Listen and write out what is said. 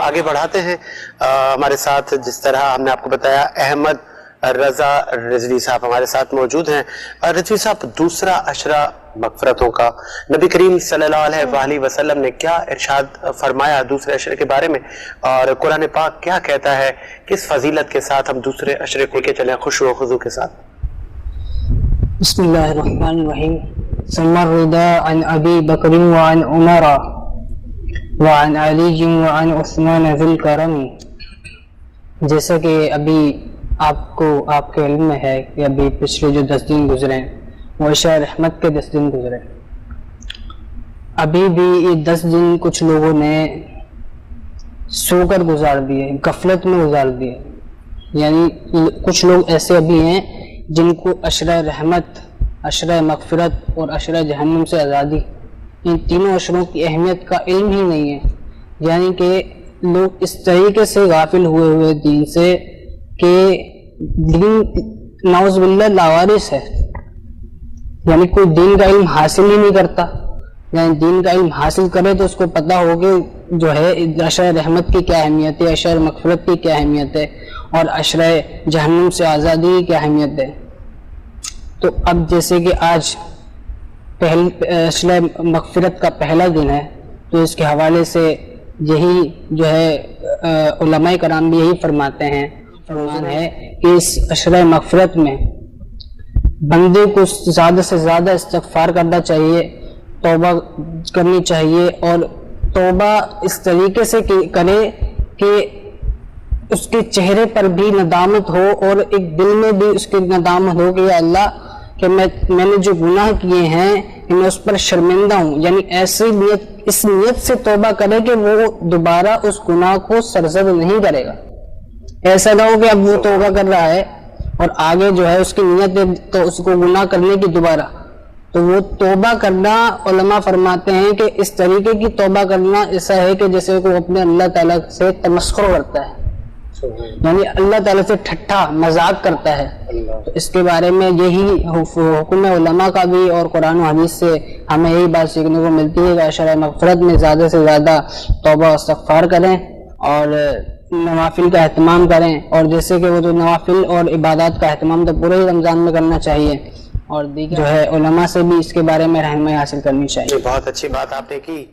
آگے بڑھاتے ہیں. ہمارے ساتھ جس طرح ہم نے آپ کو بتایا احمد رضا رضوی صاحب ہمارے ساتھ موجود ہیں. رضوی صاحب، دوسرا عشرہ مغفرتوں کا نبی کریم صلی اللہ علیہ وآلہ وسلم نے کیا ارشاد فرمایا دوسرے عشرے کے بارے میں، اور قرآن پاک کیا کہتا ہے، کس فضیلت کے ساتھ ہم دوسرے عشرے کو کے چلیں خشوع و خضوع کے ساتھ؟ بسم اللہ الرحمن الرحیم. سمع الرضا عن ابی بکر وعن عمر وعن علی وعن عثمان ذی الکرم. جیسا کہ ابھی آپ کے علم میں ہے کہ ابھی پچھلے جو 10 دن گزرے ہیں وہ عشاء رحمت کے 10 دن گزرے. ابھی بھی یہ 10 دن کچھ لوگوں نے سو کر گزار دیے، غفلت میں گزار دیے. یعنی کچھ لوگ ایسے ابھی ہیں جن کو عشرہ رحمت، عشرہ مغفرت اور عشرہ جہنم سے آزادی، ان تینوں عشروں کی اہمیت کا علم ہی نہیں ہے. یعنی کہ لوگ اس طریقے سے غافل ہوئے دین سے کہ دین نعوذ باللہ لاوارث ہے. یعنی کوئی دین کا علم حاصل ہی نہیں کرتا. یعنی دین کا علم حاصل کرے تو اس کو پتہ ہو کہ جو ہے عشرہ رحمت کی کیا اہمیت ہے، عشرہ مغفرت کی کیا اہمیت ہے، اور عشرہ جہنم سے آزادی کی کیا اہمیت ہے. تو اب جیسے کہ آج عشرہ مغفرت کا پہلا دن ہے، تو اس کے حوالے سے یہی جو ہے علماء کرام بھی یہی فرماتے ہیں، فرمان ہے کہ اس عشرہ مغفرت میں بندے کو زیادہ سے زیادہ استغفار کرنا چاہیے، توبہ کرنی چاہیے، اور توبہ اس طریقے سے کرے کہ اس کے چہرے پر بھی ندامت ہو اور ایک دل میں بھی اس کی ندامت ہو کہ یا اللہ کہ میں نے جو گناہ کیے ہیں میں اس پر شرمندہ ہوں. یعنی ایسی نیت، اس نیت سے توبہ کرے کہ وہ دوبارہ اس گناہ کو سرزد نہیں کرے گا. ایسا نہ ہو کہ اب وہ توبہ کر رہا ہے اور آگے جو ہے اس کی نیت ہے تو اس کو گناہ کرنے کی دوبارہ. تو وہ توبہ کرنا علماء فرماتے ہیں کہ اس طریقے کی توبہ کرنا ایسا ہے کہ جیسے وہ اپنے اللہ تعالیٰ سے تمسخر کرتا ہے، یعنی اللہ تعالیٰ سے ٹھٹھا مذاق کرتا ہے. تو اس کے بارے میں یہی حکم علماء کا بھی اور قرآن و حدیث سے ہمیں یہی بات سیکھنے کو ملتی ہے کہ عشرہ مغفرت میں زیادہ سے زیادہ توبہ و استغفار کریں اور نوافل کا اہتمام کریں. اور جیسے کہ وہ جو نوافل اور عبادات کا اہتمام تو پورے رمضان میں کرنا چاہیے، اور دیگر جو ہے علماء سے بھی اس کے بارے میں رہنمائی حاصل کرنی چاہیے. بہت اچھی بات آپ نے کی.